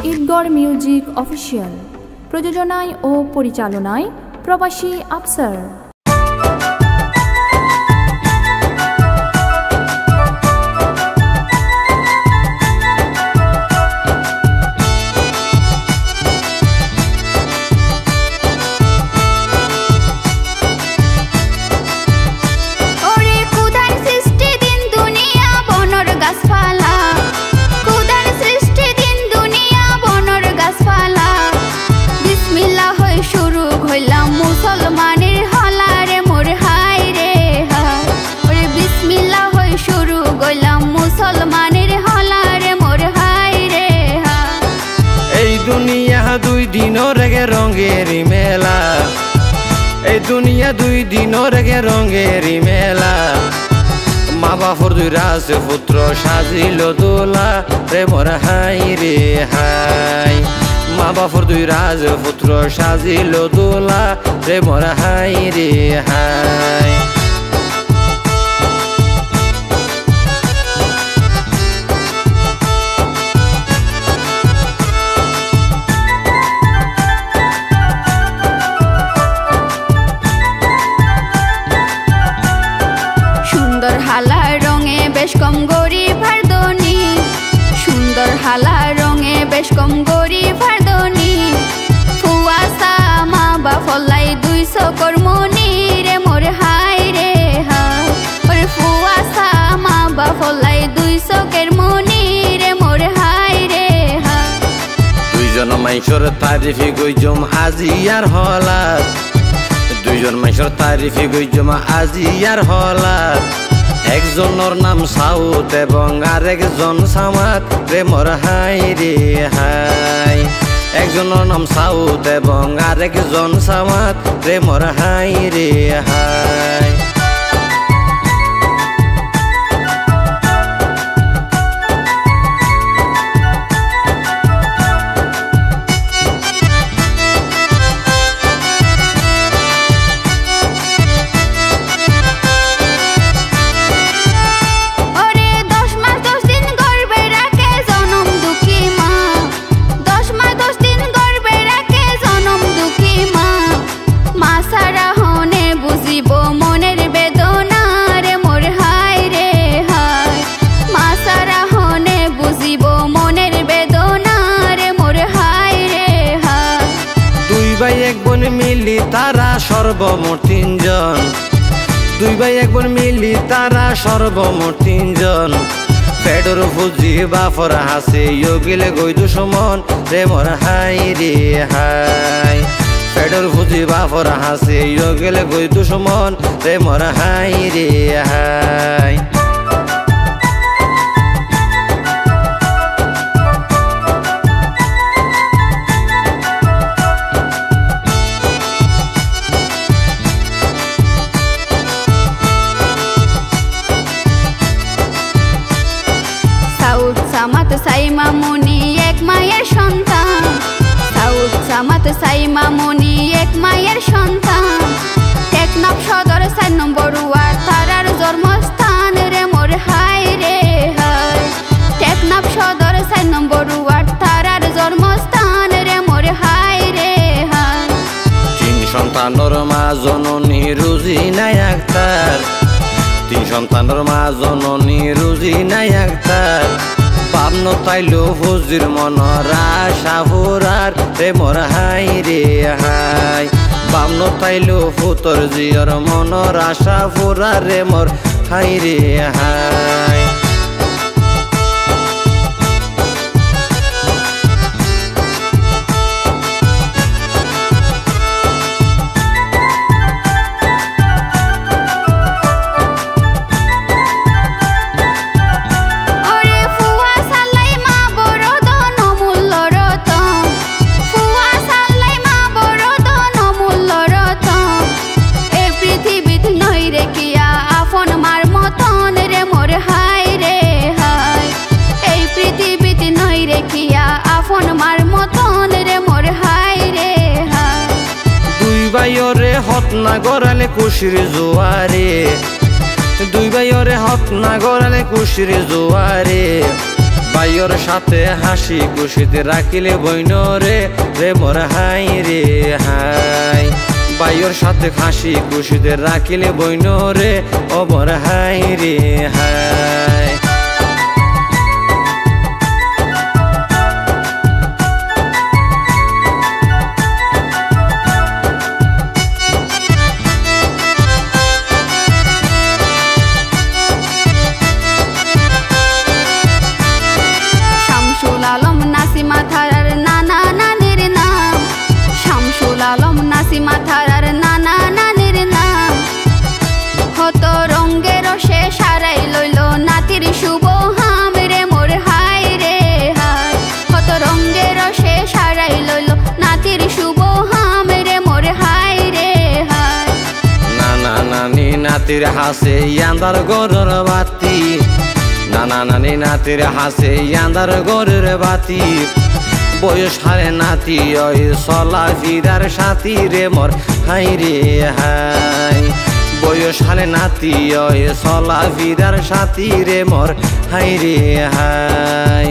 Idgarh music official প্রযোজনায় ও পরিচালনায় প্রবাসী আফসার। মুসলমানের হলারে মোর হাই রে হাই, ওরে বিসমিল্লাহ হই শুরু গইলাম মুসলমানের হলারে মোর হাই রে হাই। এই দুনিয়া দুই দিনের গে রঙেরি মেলা, এই দুনিয়া দুই দিনের গে রঙেরি মেলা। মা বাপর দুই রাজ পুত্র সাজিল দোলা রে মোর হাই রে হাই। মা বাপর দুই রাজ পুত্র সাজিল দোলা রে মোর হাই রে হাই। সুন্দর হালা রঙে বেশ কম গরিবার ধনী, সুন্দর হালা রঙে বেশ কম গরিবার ধনী। ফুয়াশা মা বাপলাই 200 কর্মনি রে মোর হাই রে হাই, ওরে ফুয়াশা মা বাপলাই 200 কর্মনি রে মোর হাই রে হাই। দুইজন মাইশর তারিফি গইজম আজি আর হলাত, দুইজন মাইশর তারিফি গইজম আজি আর হলাত। একজনের নাম সাউথ এবং আরেকজন সামাত রে মোর হাই রে হাই। একজনের নাম সাউথ এবং আরেকজন সামাত রে মোর হাই রে হাই। এক বোন মিলি তারা সর্বমোট 3 জন, দুই ভাই এক বোন মিলি তারা সর্বমোট 3 জন। পেডর ফুজি বাফর হাসে ইয়োগিলে গই দুশমন রে মোর হাই রে হাই। পেডর ফুজি বাফর হাসে ইয়োগিলে গই দুশমন রে মোর হাই রে হাই। সামাত সাইমা মনি এক মায়ের সন্তান, সাউথ সামাত সাইমা মনি এক মায়ের সন্তান। টেকনাফ সদর 4 নম্বর ওয়ার্ড তারার জন্মস্থান রে মোর হাই রে হাই। টেকনাফ সদর 4 নম্বর ওয়ার্ড তারার জন্মস্থান রে মোর হাই রে হাই। 3 সন্তানের মা জননী রুজিনা আক্তার, 3 সন্তানের মা জননী রুজিনা আক্তার। পাবন তাইলো ফজির মনর আশা ফুরার রে মোর হাই রে হাই। পাবন তাইলো ফুতর জিয়র মনর আশা ফুরার রে মোর হাই রে হাই। ভাইরে হত না গড়ালে খুশির জোয়ারে, দুই ভাইরে হত না গড়ালে খুশির জোয়ারে। বাইয়ের সাথে হাসি খুশিতে রাখিলে বইন রে রে মোর হাই রে হাই বাইয়ের সাথে হাসি খুশিতে রাখিলে বইন রে ও মোর হাই রে হাই থারার নানা নানির নাম শামসুল আলম নাসিমা থারার নানা নানির নাম হত রঙ্গের রসে সারাই লইল নাতির শুভ হাম রে মোর হাই রে হাই হত রঙ্গের রসে সারাই লইল নাতির শুভ হাম রে মোর হাই রে হাই নানা নানি নাতির হাসে আন্দার গরর বাতি নানা নানি নাতির হাসে আন্দার গরর বাতি বয়স হারে নাতি ওই চলা ফিরার সাথী রে মোর হাই রে হাই বয়স হারে নাতি ওই চলা ফিরার সাথী রে মোর হাই রে হাই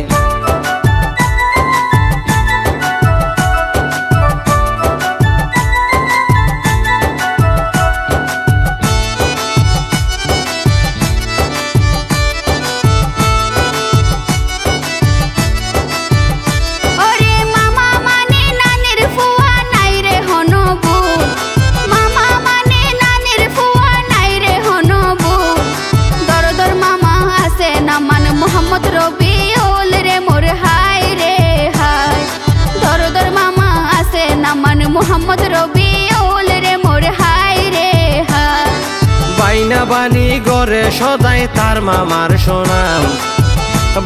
মোহাম্মদ রবিউল রে মোর হাই রে হাই দরদর মামা আছে নামান মোহাম্মদ রবিউল রে মোর হাই রে হাই বাইনা বানি গরে সদাই তার মামার সোনাম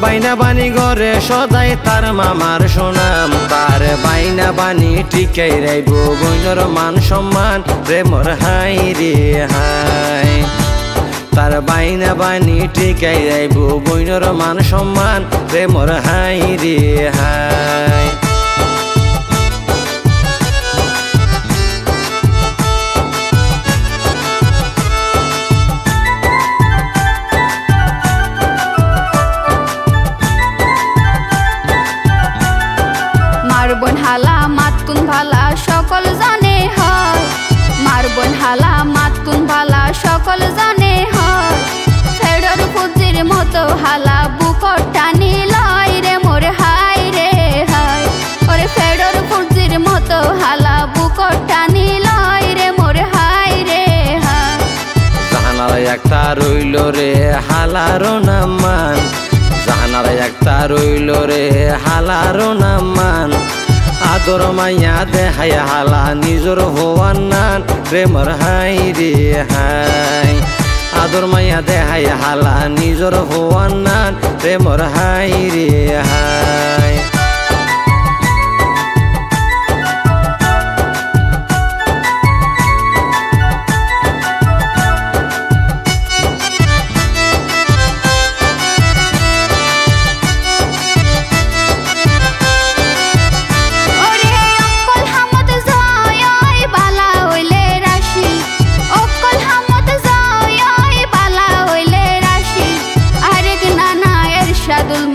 বাইনা বানি গরে সদাই তার মামার সোনাম তার বাইনা বানি টিকাই রাইব বইনর মান সম্মান রে মোর হাই রে হাই তার বাইনা বানি টিকাই যাইব বইনর মান সম্মান রে মোর হাই রে হাই মারবন হালা মাতুন ভালা সকল জানে হয় মারবন হালা মাতুন ভালা সকল জানে হয় ফেডর ফুজির মতো হালা বুকর টানি লয় রে মোর হাই রে হাই ওরে ফেডর ফুজির মতো হালা বুকর টানি লয় রে মোর হাই রে হাই জাহানার একটা রইল রে হালারো নামান জাহানার একটা রইল রে হালারো নামান আদর মাইয়া দেহাই হালা নিজর হওয়ার নান রে মোর হাই রে হাই আদর মাইয়া দেহাই হালা নিজর হওয়ার নান রে মোর হাই রে হাই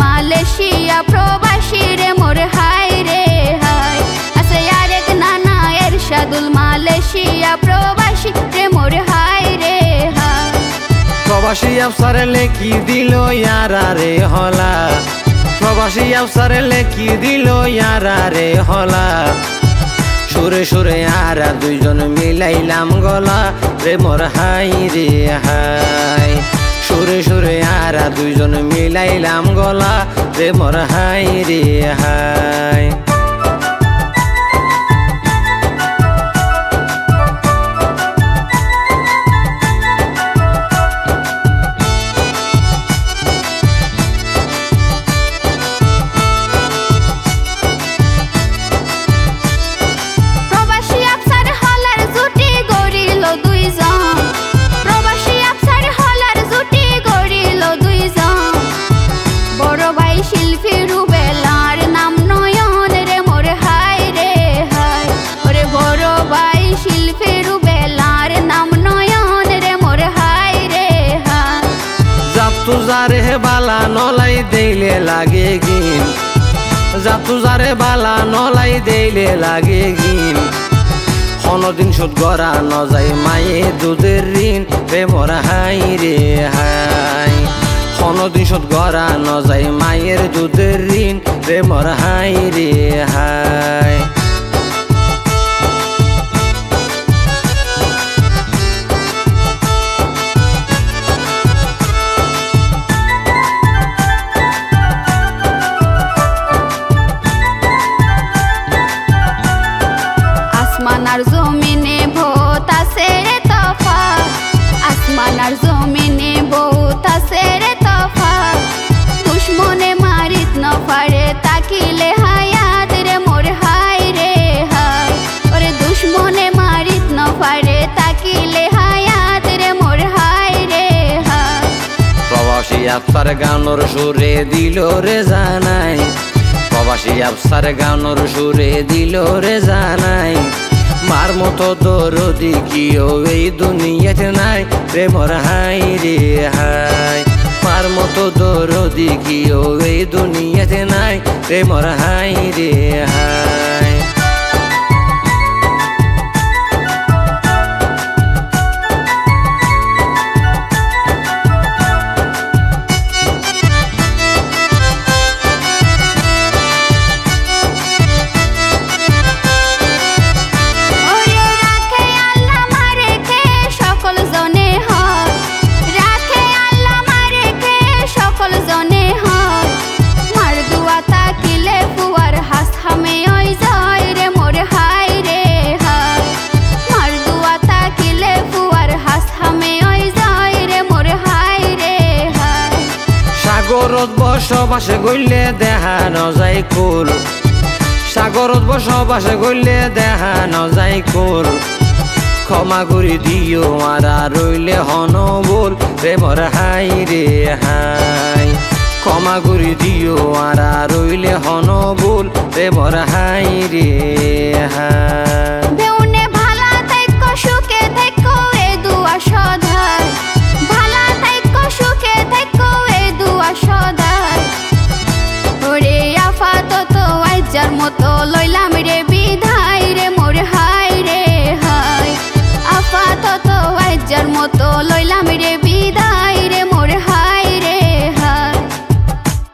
মালয়েশিয়া প্রবাসী রে মোর হাই রে হাই আছে আরেক নানা এরশাদুল মালয়েশিয়া প্রবাসী রে মোর হাই রে হাই প্রবাসী আফসারে লেখি দিল ইয়ারা রে হলা প্রবাসী আফসারে লেখি দিল ইয়ারা রে হলা সুরে সুরে আরা দুইজন মিলাইলাম গলা রে মোর হাই রে হাই সুরে সুরে আরা দুইজন মিলাইলাম গলা রে মোর হাই রে হাই শিল্পী রুবেলার নাম নয়ন যাতু যারে বালা নলাই দেইলে লাগে গিন কোনদিন শোধ করা ন যায় মায়ে দুধের ঋণ প্রেমর হাই রে হাই কোনদিন শোধ করা ন যায় মায়ের দুধের ঋণ প্রেমর হাই রে হাই আসমানার জমিনে বহুত আছে রে তফাৎ আসমানার জমিনে বহুত আছে রে তফাৎ দুশ্মনে মারিত ন পারে তাকিলে হায়াত রে মোর হাই রে হাই ওরে দুশ্মনে মারিত ন পারে তাকিলে হায়াত রে মোর হাই রে হাই প্রবাসী আফসার গানোর সুরে দিল রে জানাই প্রবাসী আফসার গানোর সুরে দিল রে জানাই মার মতো দরদি কিও এই দুনিয়াতে নাই প্রেমর হাই রে হাই মার মতো দরদি কিও এই দুনিয়াতে নাই প্রেমর হাই রে হাই সাগরত বসবাসে গইলে দেখানো যায় কুল সাগরত বসবাসে গইলে দেখানো যায় কুল ক্ষমা করে দিও মারা রইলে হন বল প্রেমর হাই রে হাই ক্ষমা করে দিও মারা রইলে হন বল প্রেমর হাই রে হাই